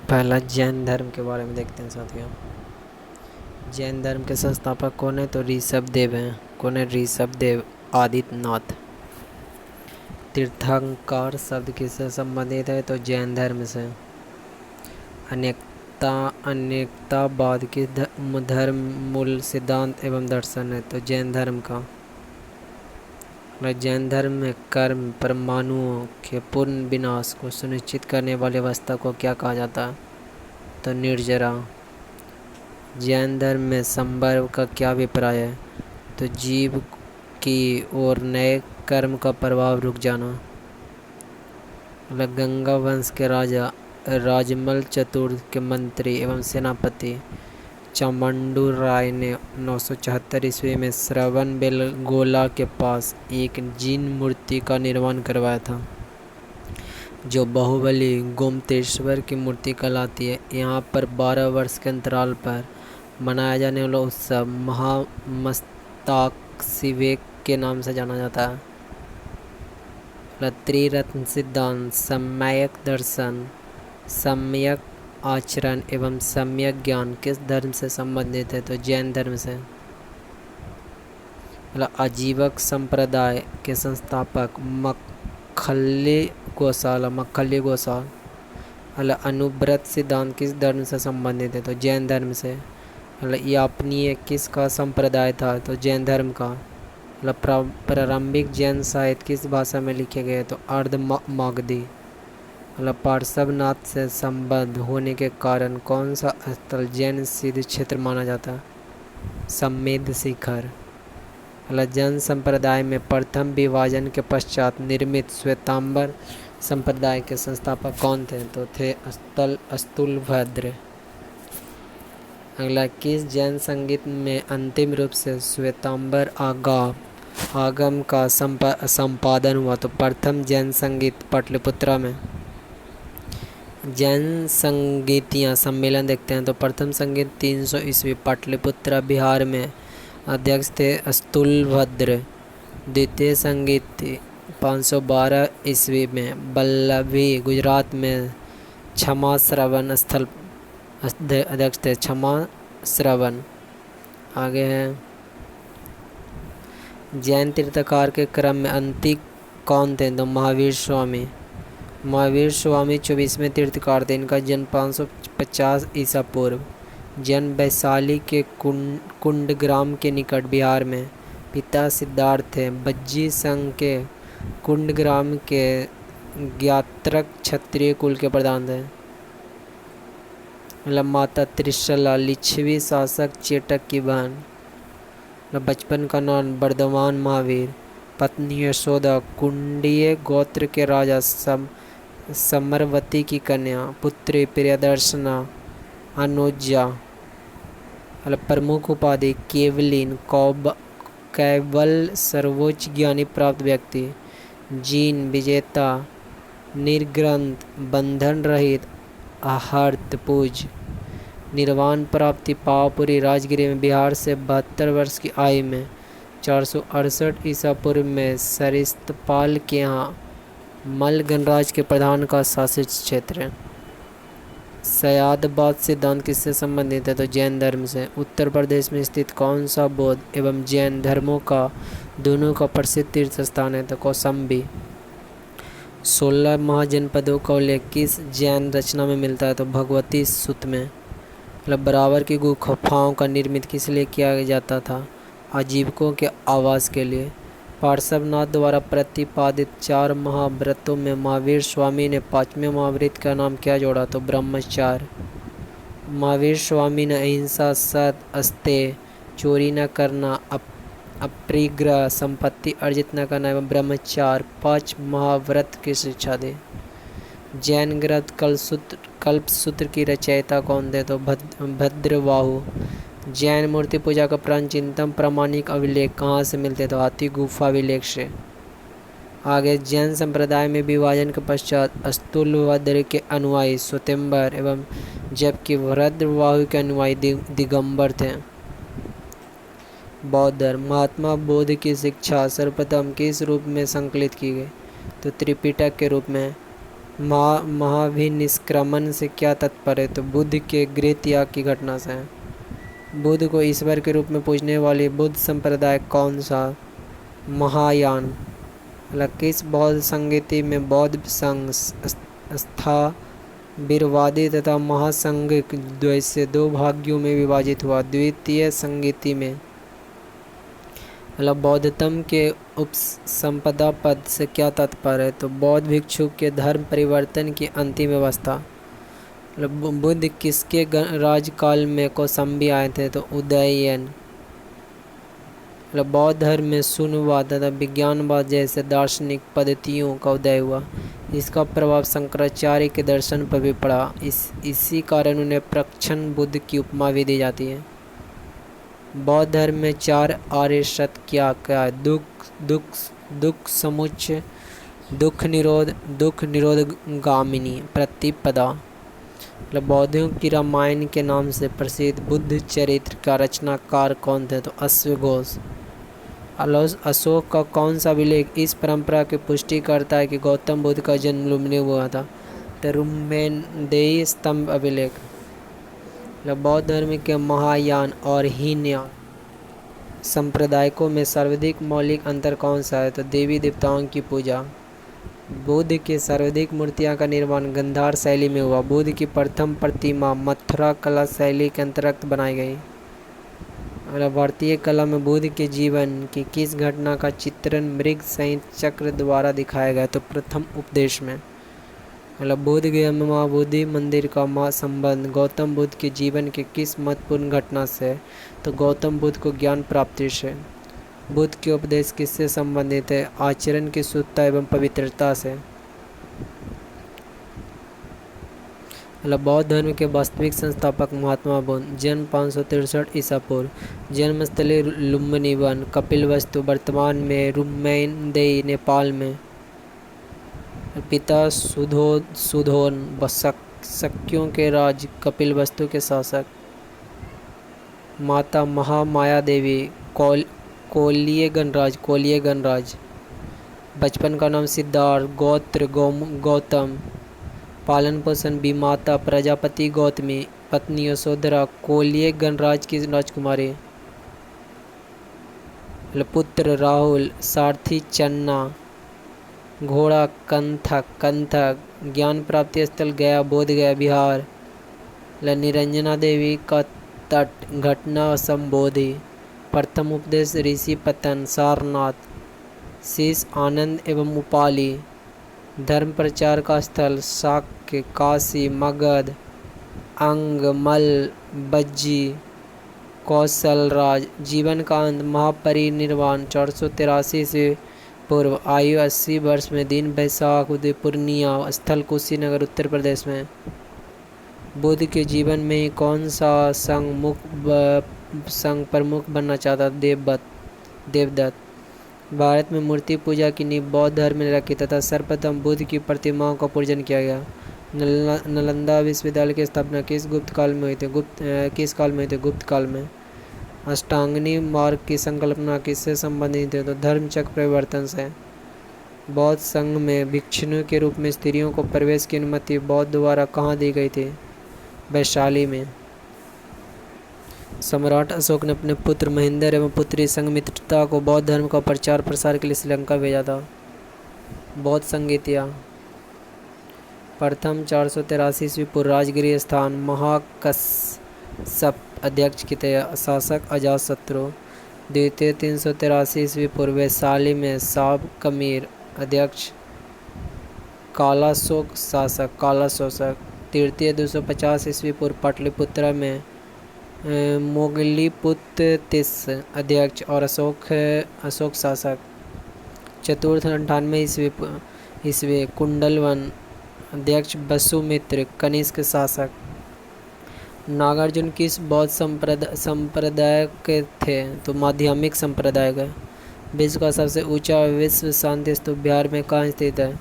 पहला जैन धर्म के बारे में देखते हैं साथियों। जैन धर्म के संस्थापक कौन है? तो ऋषभदेव हैं। कौन है? ऋषभदेव आदित्यनाथ। तीर्थंकर शब्द किससे संबंधित है? तो जैन धर्म से। अनेकतावाद की धर्म मूल सिद्धांत एवं दर्शन है? तो जैन धर्म का। जैन धर्म में कर्म परमाणुओं के पूर्ण विनाश को सुनिश्चित करने वाली अवस्था को क्या कहा जाता है? तो निर्जरा। जैन धर्म में संभव का क्या अभिप्राय है? तो जीव की ओर नए कर्म का प्रभाव रुक जाना। गंगा वंश के राजा राजमल चतुर्थ के मंत्री एवं सेनापति चामुंडू राय ने 974 ईस्वी में श्रवण बेलगोला के पास एक जिन मूर्ति का निर्माण करवाया था, जो बाहुबली गोमतेश्वर की मूर्ति कहलाती है। यहाँ पर 12 वर्ष के अंतराल पर मनाया जाने वाला उत्सव महामस्तकाभिषेक के नाम से जाना जाता है। त्रिरत्न सिद्धांत, सम्यक दर्शन, सम्यक आचरण एवं सम्यक ज्ञान किस धर्म से संबंधित है? तो जैन धर्म से। आजीवक संप्रदाय के संस्थापक मक्खली गोसाल। अनुव्रत सिद्धांत किस धर्म से संबंधित है? तो जैन धर्म से। यापनीय किसका संप्रदाय था? तो जैन धर्म का। प्रारंभिक जैन साहित्य किस भाषा में लिखे गए? तो अर्धमागधी। पार्श्वनाथ से संबद्ध होने के कारण कौन सा स्थल जैन सिद्ध क्षेत्र माना जाता है? समेध शिखर। जैन संप्रदाय में प्रथम विभाजन के पश्चात निर्मित श्वेतांबर संप्रदाय के संस्थापक कौन थे? तो थे स्थूलभद्र। अगला, किस जैन संगीत में अंतिम रूप से श्वेतांबर आगम का संपादन हुआ? तो प्रथम जैन संगीत पाटलिपुत्रा में। जैन संगीतियाँ सम्मेलन देखते हैं। तो प्रथम संगीत 300 ईस्वी पाटलिपुत्रा बिहार में, अध्यक्ष थे स्थूलभद्र। द्वितीय संगीत 512 ईस्वी में बल्लभी गुजरात में क्षमा श्रवण स्थल, अध्यक्ष थे क्षमा श्रवण। आगे है, जैन तीर्थकार के क्रम में अंतिक कौन थे? तो महावीर स्वामी। महावीर स्वामी 24वें तीर्थकार थे। इनका जन्म 550 ईसा पूर्व जन्म वैशाली के कुंडग्राम के निकट बिहार में। पिता सिद्धार्थ थे। बज्जी संघ के कुंडग्राम के ज्ञात्रक क्षत्रिय कुल के प्रधान थे। माता त्रिशला लिच्छवी शासक चेटक की बहन। बचपन का नाम वर्धमान महावीर। पत्नी यशोदा कुंडीय गोत्र के राजा समरवती की कन्या। पुत्री प्रियदर्शना अनुजा। प्रमुख उपाधि केवलिन कैवल सर्वोच्च ज्ञानी प्राप्त व्यक्ति। जीन विजेता निर्ग्रंथ बंधन रहित आहर्त पूज। निर्वाण प्राप्ति पावापुरी राजगिरी में बिहार से 72 वर्ष की आयु में 468 ईसा पूर्व में सरिस्तपाल के यहाँ मल्ल गणराज के प्रधान का शासित क्षेत्र है। सयादबाद सिद्धांत किससे संबंधित है? तो जैन धर्म से। उत्तर प्रदेश में स्थित कौन सा बौद्ध एवं जैन धर्मों का दोनों का प्रसिद्ध तीर्थ स्थान है? तो कौशाम्बी। 16 महाजनपदों का उल्लेख किस जैन रचना में मिलता है? तो भगवती सूत्र में। बराबर की गुफाओं का निर्मित किस लिए किया जाता था? आजीविकों के आवास के लिए। पार्श्वनाथ द्वारा प्रतिपादित 4 महाव्रतों में महावीर स्वामी ने 5वें महाव्रत का नाम क्या जोड़ा? तो ब्रह्मचार्य। महावीर स्वामी ने अहिंसा, सत, अस्तेय, चोरी न करना, अपरिग्रह, संपत्ति अर्जित न करना एवं ब्रह्मचार्य 5 महाव्रत की शिक्षा दी। जैन ग्रंथ कल्पसूत्र की रचयिता कौन थे? तो भद्रबाहु। जैन मूर्ति पूजा का प्राचीनतम प्रमाणिक अभिलेख कहाँ से मिलते? तो हाथी गुफा अभिलेख से। आगे, जैन संप्रदाय में विभाजन के पश्चात स्थूलभद्र के अनुयायी श्वेतांबर एवं जबकि भद्रबाहु के अनुयायी दिगंबर थे। बौद्ध धर्म। महात्मा बुद्ध की शिक्षा सर्वप्रथम किस रूप में संकलित की गई? तो त्रिपिटक के रूप में। महाभिनिष्क्रमण से क्या तात्पर्य है? तो बुद्ध के गृह त्याग की घटना से है। बुद्ध को ईश्वर के रूप में पूजने वाली बुद्ध संप्रदाय कौन सा? महायान। मतलब किस बौद्ध संगीति में बौद्ध संघ स्थावरवादी तथा महासंघिक द्वैत दो भाग्यों में विभाजित हुआ? द्वितीय संगीति में। मतलब बौद्धतम के उपसंपदा पद से क्या तात्पर्य है? तो बौद्ध भिक्षु के धर्म परिवर्तन की अंतिम अवस्था। मतलब बुद्ध किसके राजकाल में कौसंबी आए थे? तो उदयन। मतलब बौद्ध धर्म में शून्यवाद तथा विज्ञानवाद जैसे दार्शनिक पद्धतियों का उदय हुआ। इसका प्रभाव शंकराचार्य के दर्शन पर भी पड़ा। इसी कारण उन्हें प्रक्षण बुद्ध की उपमा भी दी जाती है। बौद्ध धर्म में 4 आर्य सत्य क्या है? दुख समुच्चय, दुख निरोध गामिनी प्रतिपदा। मतलब बौद्धों की रामायण के नाम से प्रसिद्ध बुद्ध चरित्र का रचनाकार कौन थे? तो अश्वघोष। अशोक का कौन सा अभिलेख इस परंपरा की पुष्टि करता है कि गौतम बुद्ध का जन्म लुम्बिनी हुआ था? तो रुम्मेदेई स्तंभ अभिलेख। बौद्ध धर्म के महायान और हीनयान संप्रदायकों में सर्वाधिक मौलिक अंतर कौन सा है? तो देवी देवताओं की पूजा। बुद्ध की सर्वाधिक मूर्तियां का निर्माण गांधार शैली में हुआ। बुद्ध की प्रथम प्रतिमा मथुरा कला शैली के अंतर्गत बनाई गई। भारतीय कला में बुद्ध के जीवन की किस घटना का चित्रण मृग सहित चक्र द्वारा दिखाया गया? तो प्रथम उपदेश में। बुद्ध गया महाबोधि मंदिर का संबंध गौतम बुद्ध के जीवन के किस महत्वपूर्ण घटना से? तो गौतम बुद्ध को ज्ञान प्राप्ति से। बुद्ध के उपदेश किससे संबंधित है? आचरण की शुद्धता एवं पवित्रता से। बौद्ध धर्म के वास्तविक संस्थापक महात्मा बुद्ध। जन्म 563 ईसा पूर्व। जन्मस्थली लुम्बिनी वन कपिलवस्तु वर्तमान में रुम्मेदेई नेपाल में। पिता सुधोन शक्यों के राज कपिलवस्तु के शासक। माता महामाया देवी कोलिय गणराज। बचपन का नाम सिद्धार्थ। गोत्र गौतम। पालन पोषण भी माता प्रजापति गौतमी। पत्नी यशोधरा कोलिय गणराज की राजकुमारी। पुत्र राहुल। सारथी चन्ना। घोड़ा कंथक। ज्ञान प्राप्ति स्थल गया बोध गया बिहार। निरंजना देवी का तट घटना संबोधि। प्रथम उपदेश ऋषि पतन सारनाथ। शीश आनंद एवं उपाली। धर्म प्रचार का स्थल शाक्य काशी मगध अंग मल बज्जी कौशलराज। जीवन का अंत महापरिनिर्वाण 483 से पूर्व। आयु 80 वर्ष में। दिन बैसाख उदयपुरनिया। स्थल कुशीनगर उत्तर प्रदेश में। बुद्ध के जीवन में ही कौन सा संघ प्रमुख बनना चाहता? देवदत्त। भारत में मूर्ति पूजा की नींव बौद्ध धर्म ने रखी तथा सर्वप्रथम बुद्ध की प्रतिमाओं का पूजन किया गया। नालंदा विश्वविद्यालय की स्थापना किस काल में हुई थी? गुप्त काल में। अष्टांगिनी मार्ग की संकल्पना किससे संबंधित है? तो धर्मचक्र परिवर्तन से। बौद्ध संघ में भिक्षुओं के रूप में स्त्रियों को प्रवेश की अनुमति बौद्ध द्वारा कहाँ दी गई थी? वैशाली में। सम्राट अशोक ने अपने पुत्र महेंद्र एवं पुत्री संघमित्रा को बौद्ध धर्म का प्रचार प्रसार के लिए श्रीलंका भेजा था। बौद्ध संगीतिया। प्रथम 483 ईस्वी पूर्व राजगिरी स्थान महाकश्यप अध्यक्ष की थे। शासक अजातशत्रु। द्वितीय 383 ईस्वी पूर्व वैशाली में साब कमीर अध्यक्ष। कालाशोक शासक कालाशोषक। तृतीय 250 ईस्वी पूर्व पाटलिपुत्र में मोगलीपुत्र अध्यक्ष और अशोक शासक। चतुर्थ 98 ईस्वी कुंडलवन अध्यक्ष वसुमित्र कनिष्क शासक। नागार्जुन किस बौद्ध संप्रदाय के थे? तो माध्यमिक संप्रदाय का। विश्व का सबसे ऊंचा विश्व शांति स्तूप बिहार में कहाँ स्थित है?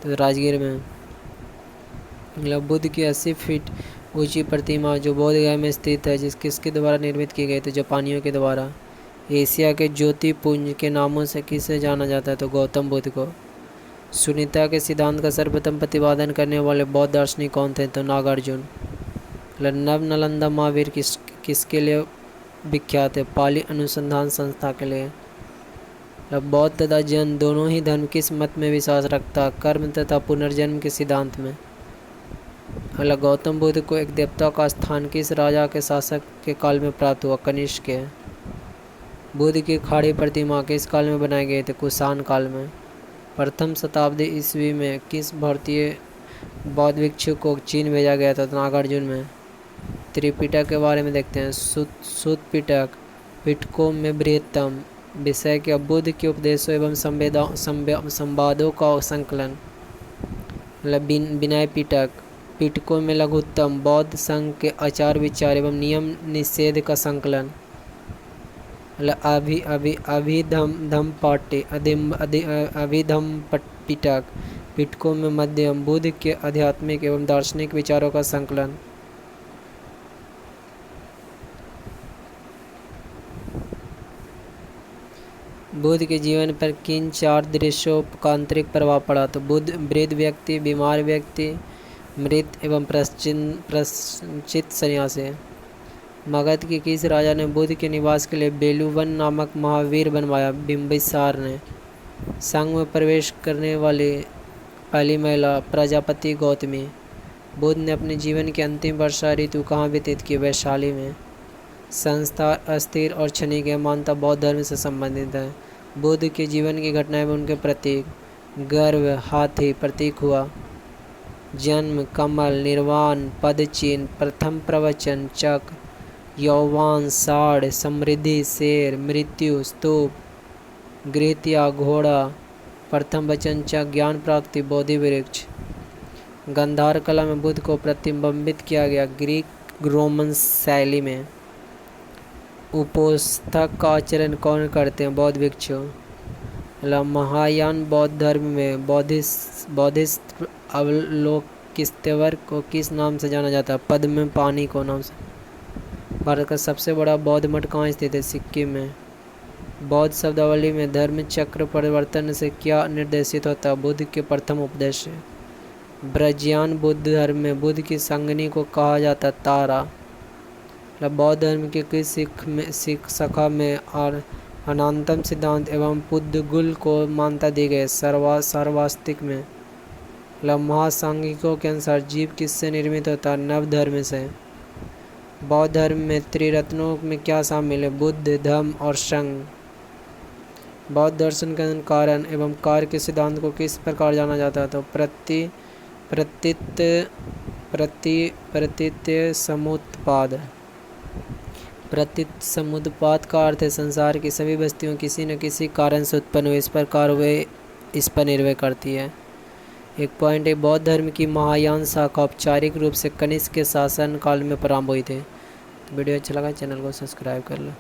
तो राजगीर में। बुद्ध की 80 फीट ऊंची प्रतिमा जो बोध गया में स्थित है किसके द्वारा निर्मित की गई? तो जापानियों के द्वारा। एशिया के ज्योतिपुंज के नामों से किसे जाना जाता है? तो गौतम बुद्ध को। सुनीता के सिद्धांत का सर्वप्रथम प्रतिपादन करने वाले बौद्ध दार्शनिक कौन थे? तो नागार्जुन। नव नालंदा महावीर किसके लिए विख्यात है? पाली अनुसंधान संस्था के लिए। बौद्ध तथा जैन दोनों ही धर्म किस मत में विश्वास रखता? कर्म तथा पुनर्जन्म के सिद्धांत में। गौतम बुद्ध को एक देवता का स्थान किस राजा के शासक के काल में प्राप्त हुआ? कनिष्क के। बुद्ध की खाड़ी प्रतिमा किस काल में बनाए गए थे? कुषाण काल में। प्रथम शताब्दी ईस्वी में किस भारतीय बौद्ध भिक्षु को चीन भेजा गया था? नागार्जुन में। त्रिपिटक के बारे में देखते हैं। सूत पिटक पिटकों में बृहत्तम विषय के बुद्ध के उपदेशों एवं संवादों का संकलन। विनय पिटक पिटकों में लघुत्तम बौद्ध संघ के आचार विचार एवं नियम निषेध का संकलन। अभिधम पिटक पिटकों में मध्यम बुद्ध के आध्यात्मिक एवं दार्शनिक विचारों का संकलन। बुद्ध के जीवन पर किन 4 दृश्यों का आंतरिक प्रभाव पड़ा? तो वृद्ध व्यक्ति, बीमार व्यक्ति, मृत एवं प्रश्चित सन्यासी। मगध के किस राजा ने बुद्ध के निवास के लिए बेलूवन नामक महावीर बनवाया? बिंबिसार ने। संघ में प्रवेश करने वाली पहली महिला प्रजापति गौतमी। बुद्ध ने अपने जीवन के अंतिम वर्षा ऋतु कहाँ व्यतीत की? वैशाली में। संस्था अस्थिर और क्षणिक है, मानता बौद्ध धर्म से संबंधित है। बुद्ध के जीवन की घटनाएं में उनके प्रतीक। गर्भ हाथी प्रतीक हुआ। जन्म कमल, निर्वाण पदचिन्ह, प्रथम प्रवचन चक्र, यौवन साढ़, समृद्धि शेर, मृत्यु स्तूप, गृहत्या घोड़ा, प्रथम वचन चक्र, ज्ञान प्राप्ति बोधि वृक्ष। गंधार कला में बुद्ध को प्रतिबिंबित किया गया? ग्रीक रोमन शैली में। उपोष्ठक का आचरण कौन करते हैं? बौद्ध भिक्षु। महायान बौद्ध धर्म में बौद्धिस्ट अवलोकितेश्वर को किस नाम से जाना जाता है? पद्म पानी को नाम से। भारत का सबसे बड़ा बौद्ध मठ कहाँ स्थित है? सिक्किम में। बौद्ध शब्दावली में धर्म चक्र परिवर्तन से क्या निर्देशित होता है? बुद्ध के प्रथम उपदेश। ब्रजियान बुद्ध धर्म में बुद्ध की संगनी को कहा जाता है तारा। बौद्ध धर्म के किस सिख शाखा में और अनात्म सिद्धांत एवं पुद्गल को मान्यता दी गई? सर्वास्तिक में। महासांगिकों के अनुसार जीव किससे निर्मित होता है? नव धर्म से। बौद्ध धर्म में त्रिरत्नों में क्या शामिल है? बुद्ध, धम्म और संघ। बौद्ध दर्शन के कारण एवं कार्य के सिद्धांत को किस प्रकार जाना जाता है? तो प्रतीत समुत्पाद। प्रतीत समुत्पाद का अर्थ है संसार की सभी वस्तुएं किसी न किसी कारण से उत्पन्न हुए, इस प्रकार वे इस पर निर्भर करती है। एक पॉइंट है, बौद्ध धर्म की महायान शाखा औपचारिक रूप से कनिष्क के शासन काल में प्रारंभ हुई थी। तो वीडियो अच्छा लगा चैनल को सब्सक्राइब कर लो।